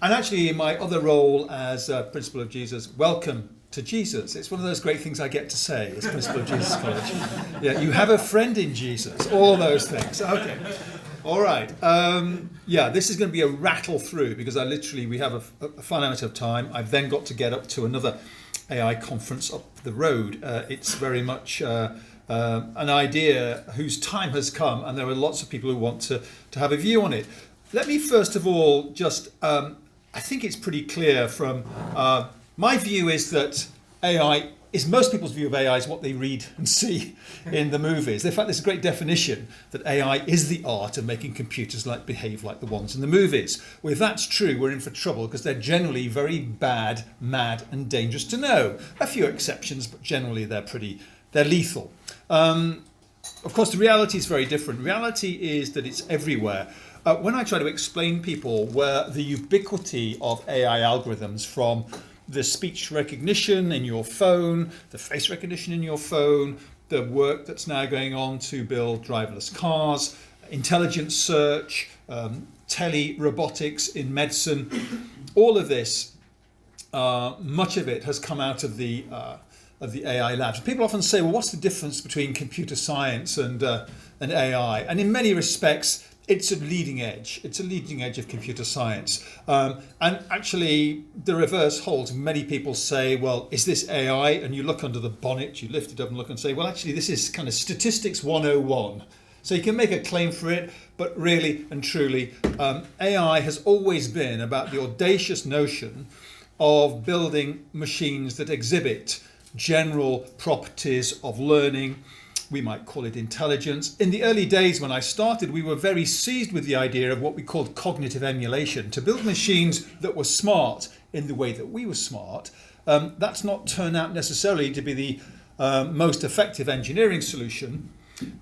And actually, in my other role as Principal of Jesus, welcome to Jesus. It's one of those great things I get to say as Principal of Jesus College. Yeah, you have a friend in Jesus, all those things. Okay. All right. This is going to be a rattle through because we have a finite of time. I've then got to get up to another AI conference up the road. It's very much an idea whose time has come, and there are lots of people who want to have a view on it. Let me first of all just, I think it's pretty clear from my view is that most people's view of AI is what they read and see in the movies. In fact, there's a great definition that AI is the art of making computers behave like the ones in the movies. Well, if that's true, we're in for trouble because they're generally very bad, mad, and dangerous to know. A few exceptions, but generally they're lethal. Of course, the reality is very different. Reality is that it's everywhere. When I try to explain people where the ubiquity of AI algorithms from the speech recognition in your phone, the face recognition in your phone, the work that's now going on to build driverless cars, intelligent search, tele-robotics in medicine, all of this, much of it has come out of the AI labs. People often say, well, what's the difference between computer science and AI? And in many respects, it's a leading edge. It's a leading edge of computer science. And actually, the reverse holds. Many people say, well, is this AI? And you look under the bonnet, you lift it up and look and say, well, actually, this is kind of statistics 101. So you can make a claim for it, but really and truly, AI has always been about the audacious notion of building machines that exhibit general properties of learning. We might call it intelligence. In the early days when I started, we were very seized with the idea of what we called cognitive emulation, to build machines that were smart in the way that we were smart. That's not turned out necessarily to be the most effective engineering solution.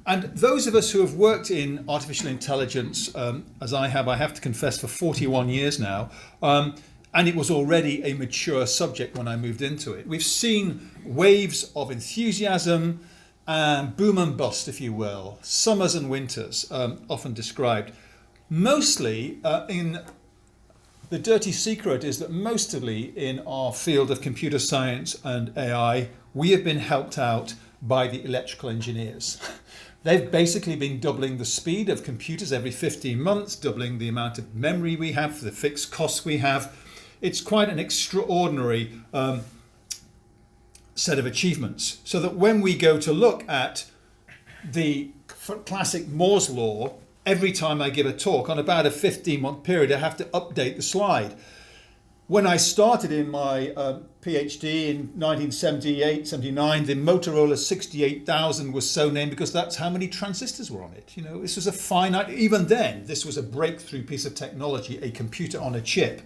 And those of us who have worked in artificial intelligence, as I have to confess, for 41 years now, and it was already a mature subject when I moved into it. We've seen waves of enthusiasm, and boom and bust, if you will, summers and winters, often described. Mostly the dirty secret is that mostly in our field of computer science and AI, we have been helped out by the electrical engineers. They've basically been doubling the speed of computers every 15 months, doubling the amount of memory we have for the fixed costs we have. It's quite an extraordinary set of achievements, so that when we go to look at the classic Moore's law, every time I give a talk on about a 15-month period, I have to update the slide. When I started in my PhD in 1978-79, the Motorola 68000 was so named because that's how many transistors were on it. You know, this was a finite, even then, this was a breakthrough piece of technology, a computer on a chip.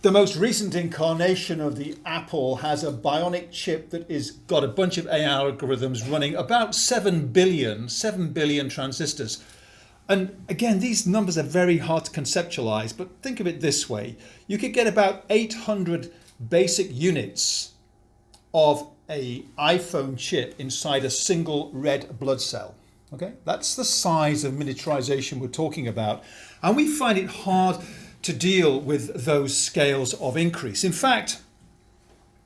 The most recent incarnation of the Apple has a bionic chip that is got a bunch of AI algorithms running about 7 billion transistors. And again, these numbers are very hard to conceptualize, but think of it this way. You could get about 800 basic units of an iPhone chip inside a single red blood cell. Okay, that's the size of miniaturization we're talking about. And we find it hard to deal with those scales of increase. In fact,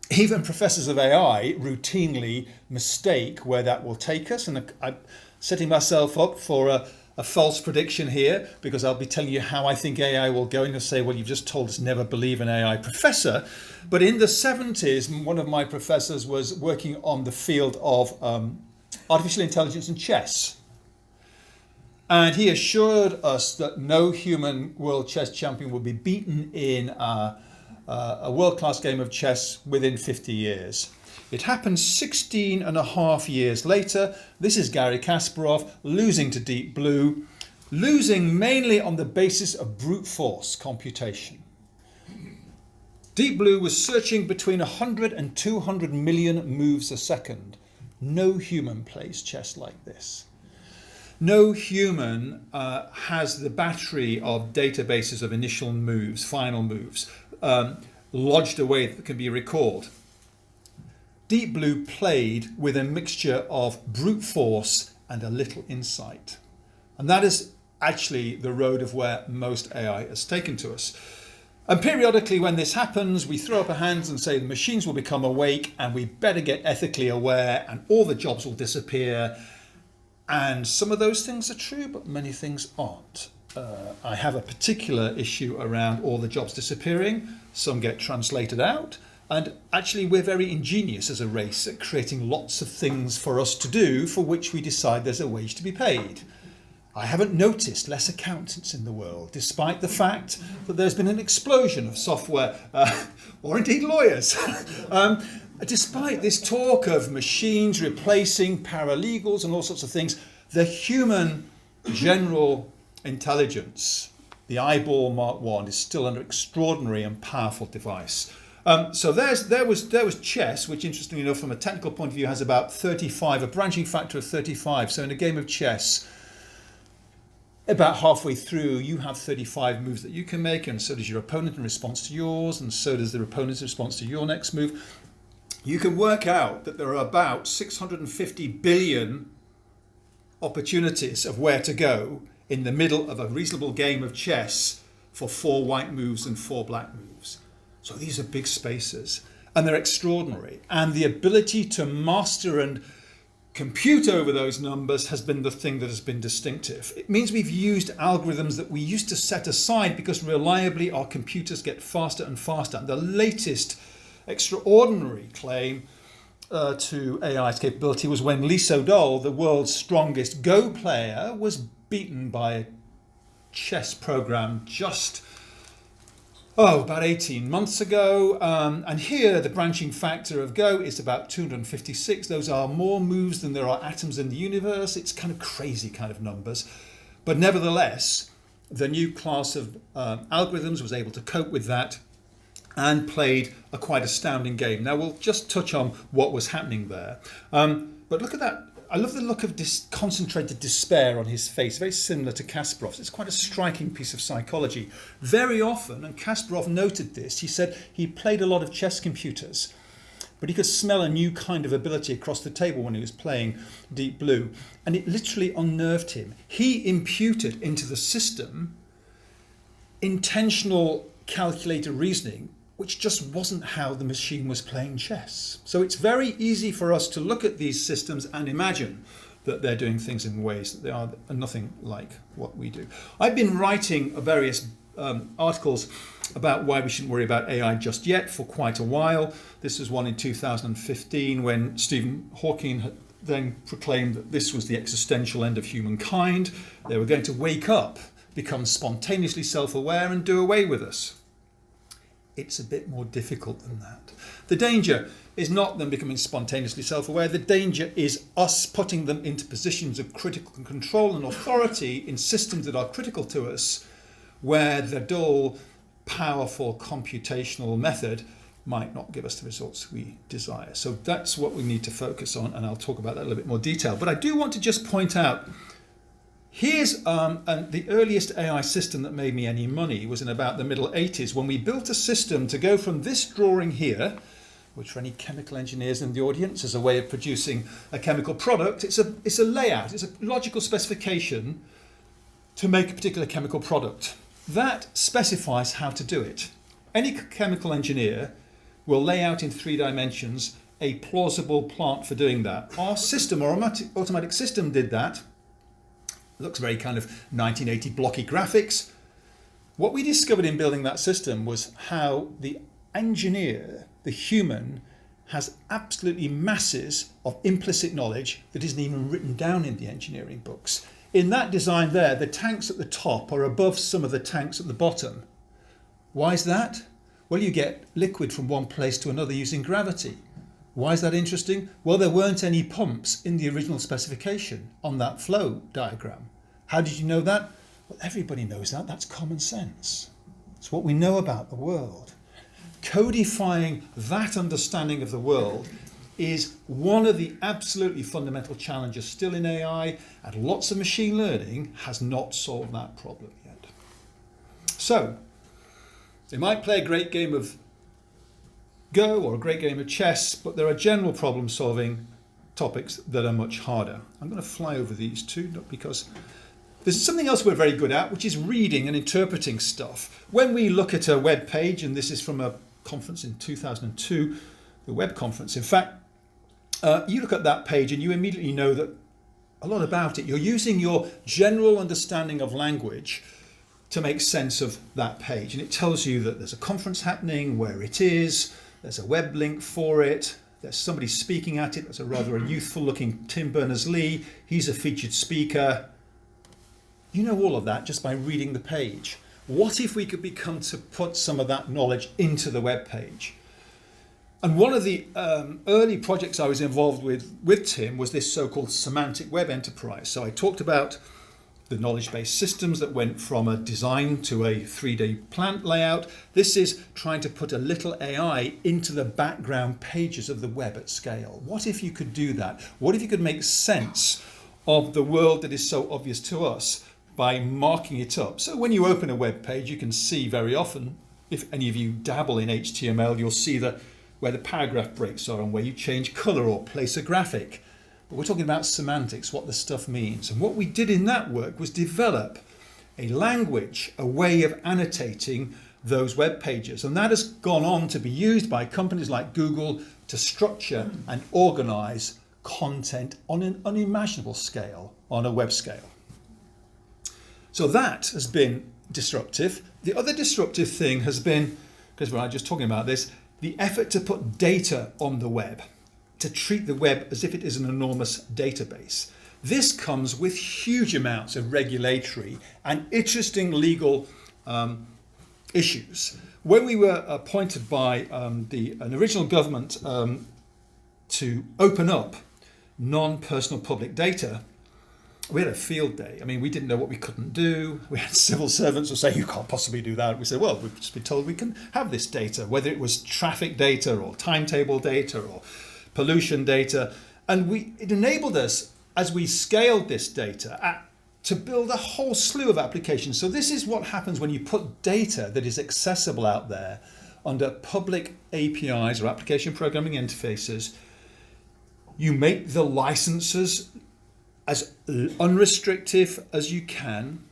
even professors of AI routinely mistake where that will take us. And I'm setting myself up for a false prediction here, because I'll be telling you how I think AI will go. And you'll say, well, you've just told us never believe an AI professor. But in the 70s, one of my professors was working on the field of artificial intelligence and chess. And he assured us that no human world chess champion would be beaten in a world-class game of chess within 50 years. It happened 16 and a half years later. This is Garry Kasparov losing to Deep Blue, losing mainly on the basis of brute force computation. Deep Blue was searching between 100 and 200 million moves a second. No human plays chess like this. No human has the battery of databases of initial moves, final moves, lodged away that can be recalled. Deep Blue played with a mixture of brute force and a little insight. And that is actually the road of where most AI has taken to us. And periodically when this happens, we throw up our hands and say the machines will become awake and we better get ethically aware and all the jobs will disappear. And some of those things are true, but many things aren't. I have a particular issue around all the jobs disappearing. Some get translated out. And actually we're very ingenious as a race at creating lots of things for us to do for which we decide there's a wage to be paid. I haven't noticed less accountants in the world, despite the fact that there's been an explosion of software, or indeed lawyers. Despite this talk of machines replacing paralegals and all sorts of things, the human general intelligence, the eyeball Mark I, is still an extraordinary and powerful device. So there was chess, which interestingly enough from a technical point of view has about 35, a branching factor of 35. So in a game of chess, about halfway through you have 35 moves that you can make, and so does your opponent in response to yours, and so does the opponent's response to your next move. You can work out that there are about 650 billion opportunities of where to go in the middle of a reasonable game of chess for 4 white moves and 4 black moves. So these are big spaces and they're extraordinary. And the ability to master and compute over those numbers has been the thing that has been distinctive. It means we've used algorithms that we used to set aside because reliably our computers get faster and faster. And the latest extraordinary claim to AI's capability was when Lee Sedol, the world's strongest Go player, was beaten by a chess program just about 18 months ago. And here the branching factor of Go is about 256. Those are more moves than there are atoms in the universe. It's kind of crazy kind of numbers. But nevertheless, the new class of algorithms was able to cope with that and played a quite astounding game. Now we'll just touch on what was happening there. But look at that. I love the look of concentrated despair on his face, very similar to Kasparov's. It's quite a striking piece of psychology. Very often, and Kasparov noted this, he said he played a lot of chess computers, but he could smell a new kind of ability across the table when he was playing Deep Blue, and it literally unnerved him. He imputed into the system intentional calculated reasoning, which just wasn't how the machine was playing chess. So it's very easy for us to look at these systems and imagine that they're doing things in ways that they are nothing like what we do. I've been writing various articles about why we shouldn't worry about AI just yet for quite a while. This was one in 2015 when Stephen Hawking had then proclaimed that this was the existential end of humankind. They were going to wake up, become spontaneously self-aware and do away with us. It's a bit more difficult than that. The danger is not them becoming spontaneously self-aware. The danger is us putting them into positions of critical control and authority in systems that are critical to us, where the dull, powerful computational method might not give us the results we desire. So that's what we need to focus on, and I'll talk about that in a little bit more detail. But I do want to just point out, here's the earliest AI system that made me any money was in about the middle 80s when we built a system to go from this drawing here, which for any chemical engineers in the audience is a way of producing a chemical product. It's a layout, it's a logical specification to make a particular chemical product. That specifies how to do it. Any chemical engineer will lay out in 3 dimensions a plausible plant for doing that. Our system, our automatic system did that. It looks very kind of 1980 blocky graphics. What we discovered in building that system was how the engineer, the human, has absolutely masses of implicit knowledge that isn't even written down in the engineering books. In that design there, the tanks at the top are above some of the tanks at the bottom. Why is that? Well, you get liquid from one place to another using gravity. Why is that interesting? Well, there weren't any pumps in the original specification on that flow diagram. How did you know that? Well, everybody knows that. That's common sense. It's what we know about the world. Codifying that understanding of the world is one of the absolutely fundamental challenges still in AI, and lots of machine learning has not solved that problem yet. So, they might play a great game of Go or a great game of chess, but there are general problem solving topics that are much harder. I'm going to fly over these two, not because There's something else we're very good at, which is reading and interpreting stuff. When we look at a web page, and this is from a conference in 2002, the web conference, in fact, you look at that page and you immediately know that a lot about it. You're using your general understanding of language to make sense of that page. And it tells you that there's a conference happening, where it is, there's a web link for it, there's somebody speaking at it. There's a rather youthful looking Tim Berners-Lee. He's a featured speaker. You know all of that just by reading the page. What if we could become to put some of that knowledge into the web page? And one of the early projects I was involved with Tim was this so-called semantic web enterprise. So I talked about the knowledge-based systems that went from a design to a 3D plant layout. This is trying to put a little AI into the background pages of the web at scale. What if you could do that? What if you could make sense of the world that is so obvious to us by marking it up? So when you open a web page, you can see very often, if any of you dabble in HTML, you'll see where the paragraph breaks are and where you change color or place a graphic. But we're talking about semantics, what the stuff means. And what we did in that work was develop a language, a way of annotating those web pages. And that has gone on to be used by companies like Google to structure and organize content on an unimaginable scale, on a web scale. So that has been disruptive. The other disruptive thing has been, because we're just talking about this, the effort to put data on the web, to treat the web as if it is an enormous database. This comes with huge amounts of regulatory and interesting legal issues. When we were appointed by an original government to open up non-personal public data, we had a field day. I mean, we didn't know what we couldn't do. We had civil servants who say, you can't possibly do that. We said, well, we've just been told we can have this data, whether it was traffic data or timetable data or pollution data. And it enabled us, as we scaled this data, to build a whole slew of applications. So this is what happens when you put data that is accessible out there under public APIs or application programming interfaces. You make the licenses as unrestricted as you can,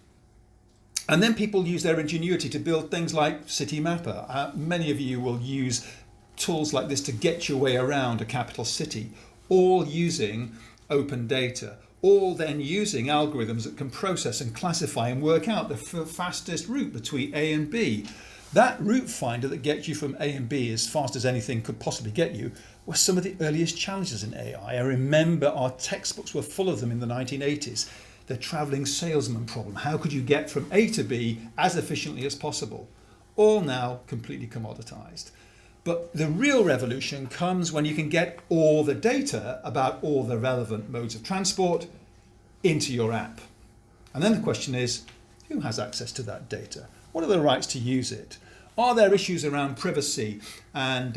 and then people use their ingenuity to build things like City Mapper. Many of you will use tools like this to get your way around a capital city, all using open data, all then using algorithms that can process and classify and work out the fastest route between A and B. That route finder that gets you from A and B as fast as anything could possibly get you were some of the earliest challenges in AI. I remember our textbooks were full of them in the 1980s. The traveling salesman problem. How could you get from A to B as efficiently as possible? All now completely commoditized. But the real revolution comes when you can get all the data about all the relevant modes of transport into your app. And then the question is, who has access to that data? What are the rights to use it? Are there issues around privacy and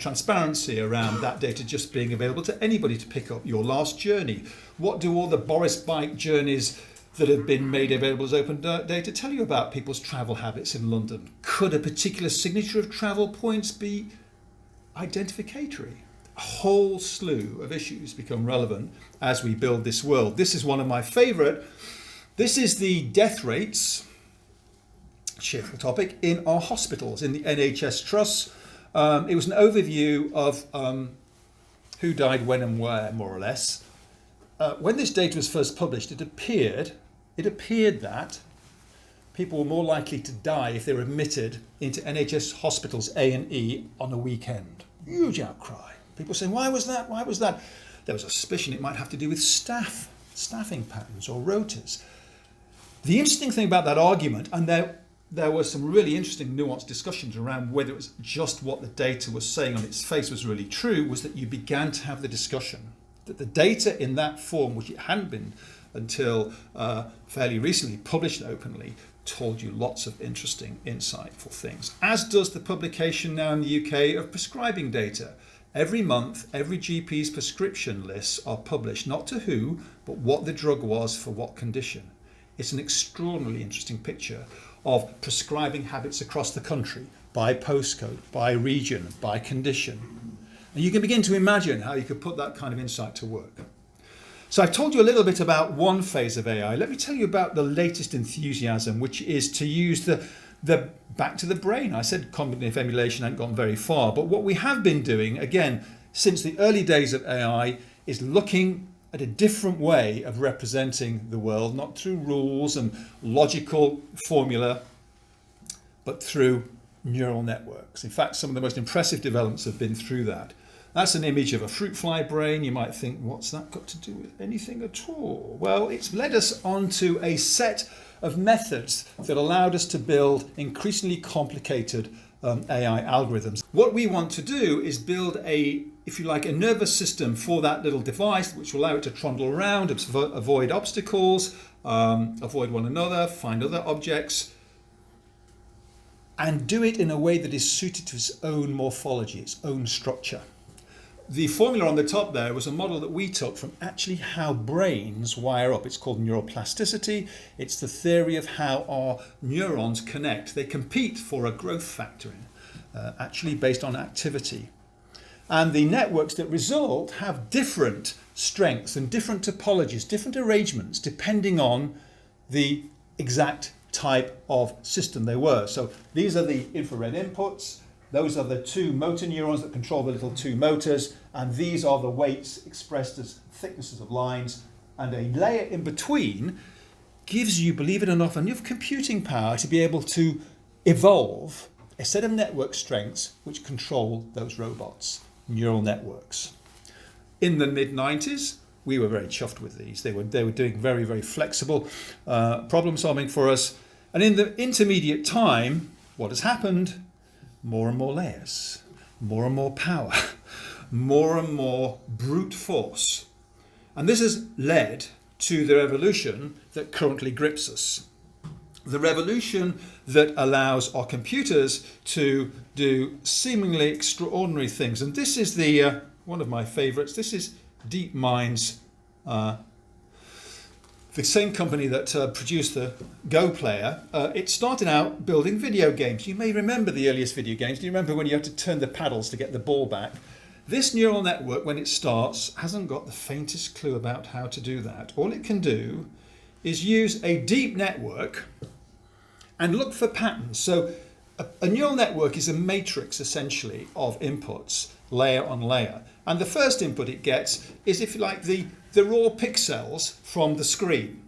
transparency around that data just being available to anybody to pick up your last journey? What do all the Boris bike journeys that have been made available as open data tell you about people's travel habits in London? Could a particular signature of travel points be identificatory? A whole slew of issues become relevant as we build this world. This is one of my favourite. This is the death rates, cheerful topic, in our hospitals, in the NHS trusts. It was an overview of who died when and where, more or less. When this data was first published, it appeared that people were more likely to die if they were admitted into NHS hospitals A&E on a weekend. Huge outcry. People saying, why was that? Why was that? There was a suspicion it might have to do with staffing patterns or rotas. The interesting thing about that argument, and there were some really interesting nuanced discussions around whether it was just what the data was saying on its face was really true, was that you began to have the discussion that the data in that form, which it hadn't been until fairly recently published openly, told you lots of interesting, insightful things, as does the publication now in the UK of prescribing data. Every month, every GP's prescription lists are published, not to who, but what the drug was for what condition. It's an extraordinarily interesting picture of prescribing habits across the country, by postcode, by region, by condition. And you can begin to imagine how you could put that kind of insight to work. So I've told you a little bit about one phase of AI. Let me tell you about the latest enthusiasm, which is to use the back to the brain. I said cognitive emulation hadn't gone very far, but what we have been doing, again, since the early days of AI, is looking at a different way of representing the world, not through rules and logical formula, but through neural networks. In fact, some of the most impressive developments have been through that. That's an image of a fruit fly brain. You might think, what's that got to do with anything at all? Well, it's led us onto a set of methods that allowed us to build increasingly complicated AI algorithms. What we want to do is build a nervous system for that little device, which will allow it to trundle around, avoid obstacles, avoid one another, find other objects, and do it in a way that is suited to its own morphology, its own structure. The formula on the top there was a model that we took from actually how brains wire up. It's called neuroplasticity. It's the theory of how our neurons connect. They compete for a growth factor, actually based on activity. And the networks that result have different strengths and different topologies, different arrangements, depending on the exact type of system they were. So these are the infrared inputs. Those are the two motor neurons that control the little two motors, and these are the weights expressed as thicknesses of lines, and a layer in between gives you, believe it or not, enough computing power to be able to evolve a set of network strengths which control those robots, neural networks. In the mid-90s, we were very chuffed with these. They were doing very, very flexible problem solving for us. And in the intermediate time, what has happened? More and more layers, more and more power, more and more brute force. And this has led to the revolution that currently grips us. The revolution that allows our computers to do seemingly extraordinary things. And this is the one of my favorites. This is Deepmind's the same company that produced the Go player. It started out building video games. You may remember the earliest video games. Do you remember when you had to turn the paddles to get the ball back? This neural network, when it starts, hasn't got the faintest clue about how to do that. All it can do is use a deep network and look for patterns. So a neural network is a matrix, essentially, of inputs, layer on layer. And the first input it gets is, if you like, the raw pixels from the screen.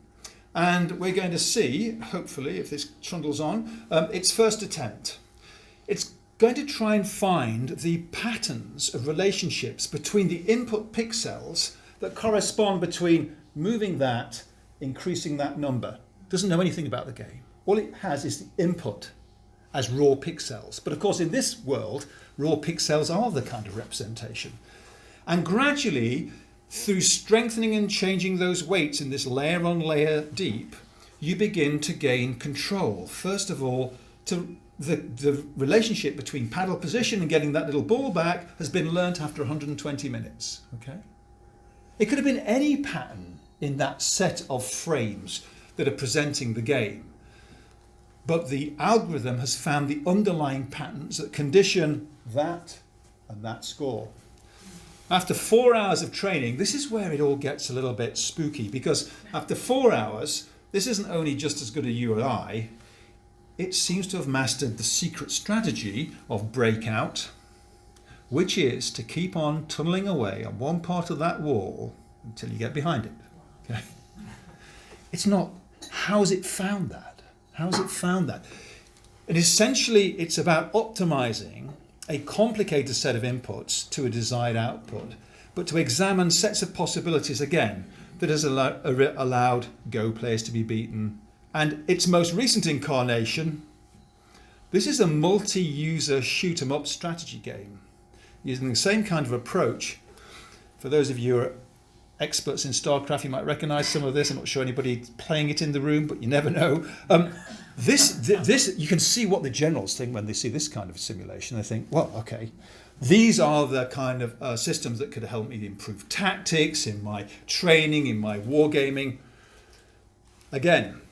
And we're going to see, hopefully, if this trundles on, its first attempt. It's going to try and find the patterns of relationships between the input pixels that correspond between moving that, increasing that number. Doesn't know anything about the game. All it has is the input as raw pixels. But of course, in this world, raw pixels are the kind of representation. And gradually, through strengthening and changing those weights in this layer on layer deep, you begin to gain control. First of all, to the relationship between paddle position and getting that little ball back has been learnt after 120 minutes. Okay? It could have been any pattern in that set of frames that are presenting the game. But the algorithm has found the underlying patterns that condition that and that score. After 4 hours of training, this is where it all gets a little bit spooky, because after 4 hours, this isn't only just as good as you or I, it seems to have mastered the secret strategy of breakout, which is to keep on tunneling away on one part of that wall until you get behind it. Okay? It's not, how's it found that? How's it found that? And essentially, it's about optimizing a complicated set of inputs to a desired output, but to examine sets of possibilities again that has allowed Go players to be beaten. And its most recent incarnation, this is a multi-user shoot 'em up strategy game using the same kind of approach. For those of you who are experts in StarCraft, you might recognize some of this. I'm not sure anybody playing it in the room, but you never know. This you can see what the generals think when they see this kind of simulation. They think, well, okay, these are the kind of systems that could help me improve tactics in my training, in my wargaming. Again,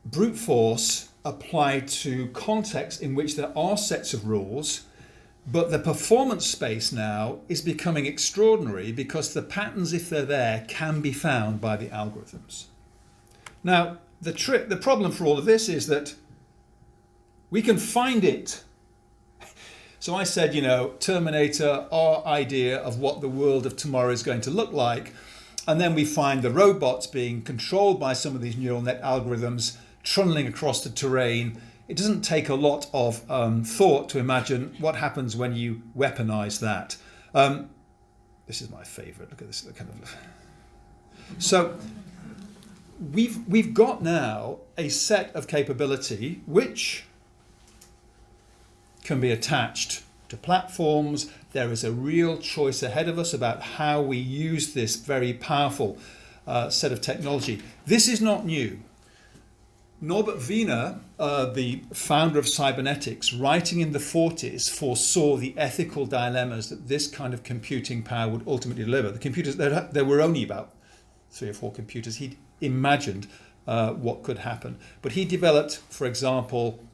brute force applied to contexts in which there are sets of rules, But the performance space now is becoming extraordinary because the patterns, if they're there, can be found by the algorithms. Now, the problem for all of this is that we can find it. So I said, Terminator, our idea of what the world of tomorrow is going to look like. And then we find the robots being controlled by some of these neural net algorithms trundling across the terrain. It doesn't take a lot of thought to imagine what happens when you weaponize that. This is my favorite. Look at this. So we've got now a set of capability which can be attached to platforms. There is a real choice ahead of us about how we use this very powerful set of technology. This is not new. Norbert Wiener, the founder of cybernetics, writing in the 40s, foresaw the ethical dilemmas that this kind of computing power would ultimately deliver. The computers, there were only about 3 or 4 computers. He imagined what could happen. But he developed, for example,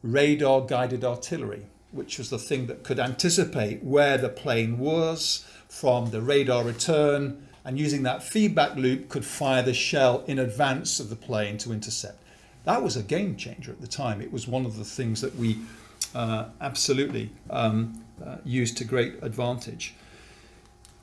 radar-guided artillery, which was the thing that could anticipate where the plane was from the radar return, and using that feedback loop could fire the shell in advance of the plane to intercept. That was a game changer at the time. It was one of the things that we absolutely used to great advantage.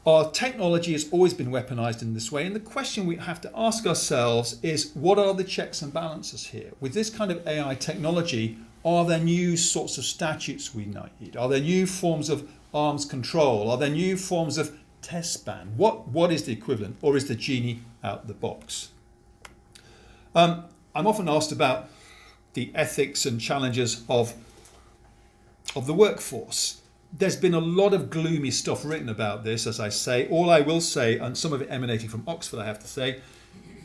Our technology has always been weaponized in this way, and the question we have to ask ourselves is, what are the checks and balances here? With this kind of AI technology, are there new sorts of statutes we need? Are there new forms of arms control? Are there new forms of test ban? What is the equivalent, or is the genie out the box? I'm often asked about the ethics and challenges of the workforce. There's been a lot of gloomy stuff written about this, as I say. All I will say, and some of it emanating from Oxford, I have to say,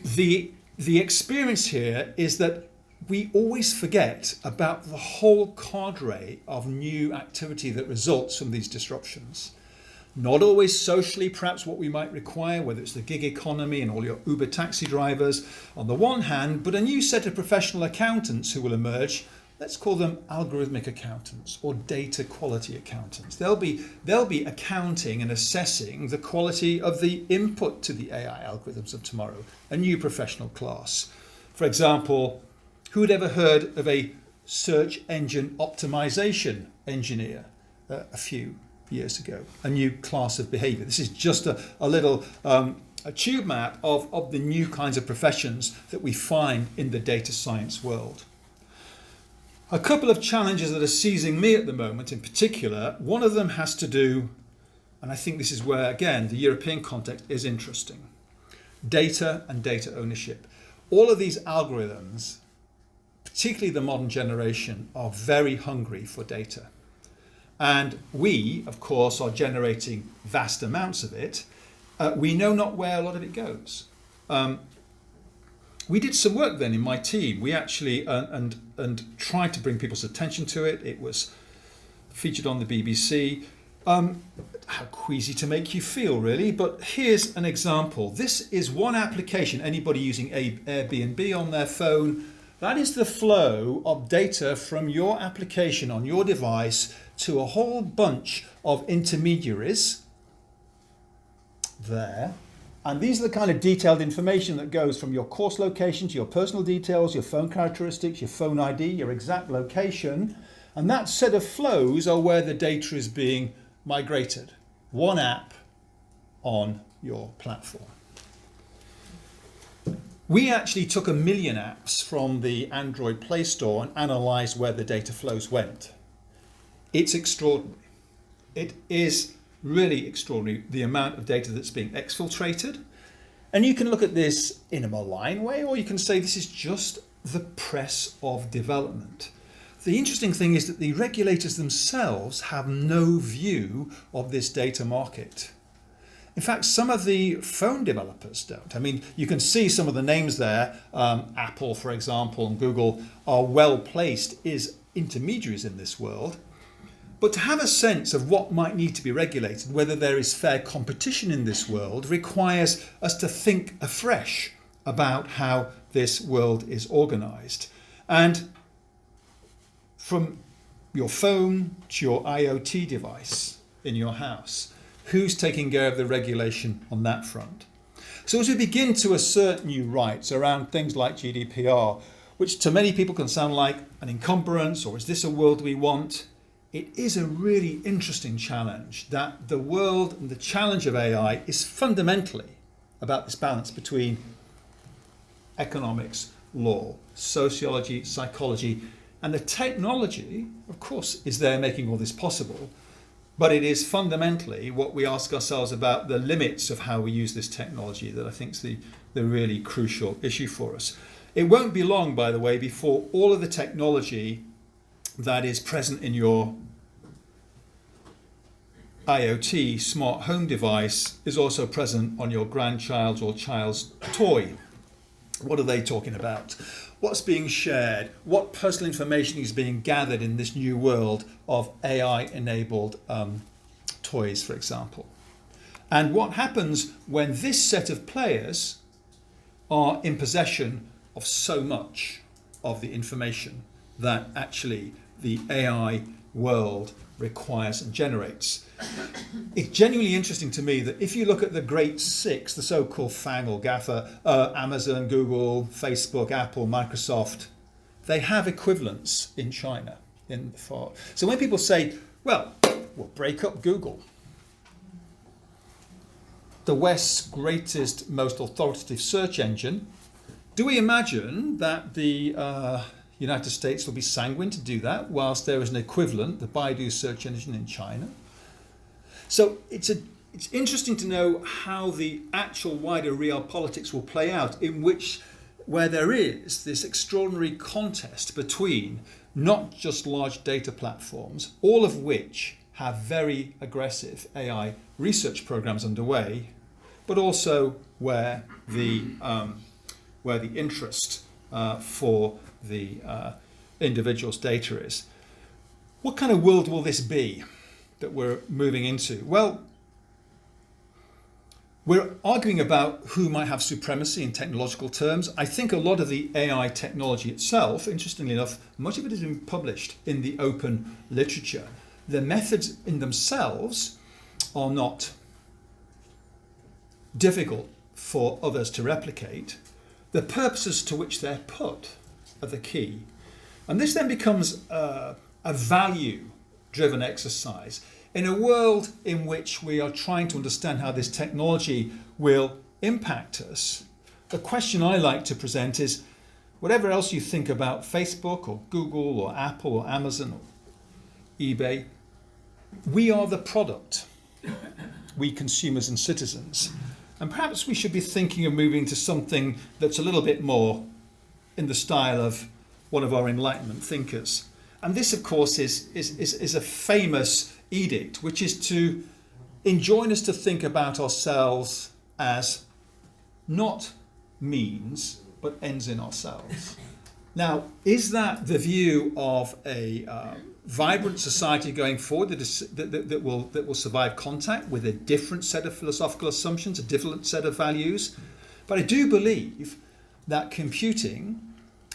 the experience here is that we always forget about the whole cadre of new activity that results from these disruptions. Not always socially, perhaps what we might require, whether it's the gig economy and all your Uber taxi drivers on the one hand, but a new set of professional accountants who will emerge. Let's call them algorithmic accountants or data quality accountants. They'll be accounting and assessing the quality of the input to the AI algorithms of tomorrow, a new professional class. For example, who had ever heard of a search engine optimization engineer a few years ago? A new class of behavior. This is just a little a tube map of the new kinds of professions that we find in the data science world. A couple of challenges that are seizing me at the moment in particular. One of them has to do, and I think this is where, again, the European context is interesting. Data and data ownership. All of these algorithms, particularly the modern generation, are very hungry for data. And we, of course, are generating vast amounts of it. We know not where a lot of it goes. We did some work then in my team. We actually and tried to bring people's attention to it. It was featured on the BBC. How queasy to make you feel, really. But here's an example. This is one application. Anybody using Airbnb on their phone, that is the flow of data from your application on your device to a whole bunch of intermediaries there. And these are the kind of detailed information that goes from your course location to your personal details, your phone characteristics, your phone ID, your exact location. And that set of flows are where the data is being migrated. One app on your platform. We actually took 1 million apps from the Android Play Store and analysed where the data flows went. It's extraordinary. It is really extraordinary, the amount of data that's being exfiltrated. And you can look at this in a malign way, or you can say this is just the press of development. The interesting thing is that the regulators themselves have no view of this data market. In fact, some of the phone developers don't. I mean, you can see some of the names there. Apple, for example, and Google are well placed as intermediaries in this world. But to have a sense of what might need to be regulated, whether there is fair competition in this world, requires us to think afresh about how this world is organised. And from your phone to your IoT device in your house. Who's taking care of the regulation on that front? So as we begin to assert new rights around things like GDPR, which to many people can sound like an encumbrance, or is this a world we want? It is a really interesting challenge, that the world and the challenge of AI is fundamentally about this balance between economics, law, sociology, psychology, and the technology, of course, is there making all this possible. But it is fundamentally what we ask ourselves about the limits of how we use this technology that I think is the really crucial issue for us. It won't be long, by the way, before all of the technology that is present in your IoT smart home device is also present on your grandchild's or child's toy. What are they talking about? What's being shared? What personal information is being gathered in this new world of AI-enabled toys, for example? And what happens when this set of players are in possession of so much of the information that actually the AI world requires and generates? It's genuinely interesting to me that if you look at the great six, the so-called FANG or GAFA, Amazon, Google, Facebook, Apple, Microsoft, they have equivalents in China. So when people say, well, we'll break up Google, the West's greatest, most authoritative search engine, do we imagine that the United States will be sanguine to do that, whilst there is an equivalent, the Baidu search engine in China? So it's interesting to know how the actual wider realpolitics will play out, where there is this extraordinary contest between not just large data platforms, all of which have very aggressive AI research programs underway, but also where the interest for the individual's data is. What kind of world will this be that we're moving into? Well, we're arguing about who might have supremacy in technological terms. I think a lot of the AI technology itself, interestingly enough, much of it has been published in the open literature. The methods in themselves are not difficult for others to replicate. The purposes to which they're put are the key. And this then becomes a value-driven exercise in a world in which we are trying to understand how this technology will impact us. The question I like to present is, whatever else you think about Facebook or Google or Apple or Amazon or eBay, we are the product, we consumers and citizens. And perhaps we should be thinking of moving to something that's a little bit more in the style of one of our Enlightenment thinkers. And this, of course, is a famous edict, which is to enjoin us to think about ourselves as not means, but ends in ourselves. Now, is that the view of a vibrant society going forward that will survive contact with a different set of philosophical assumptions, a different set of values? But I do believe that computing,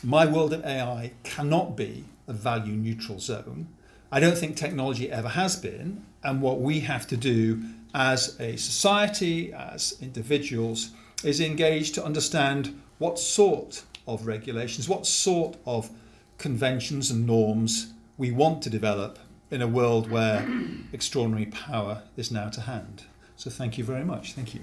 my world of AI, cannot be a value neutral zone. I don't think technology ever has been, and what we have to do as a society, as individuals, is engage to understand what sort of regulations, what sort of conventions and norms we want to develop in a world where extraordinary power is now to hand. So thank you very much. Thank you.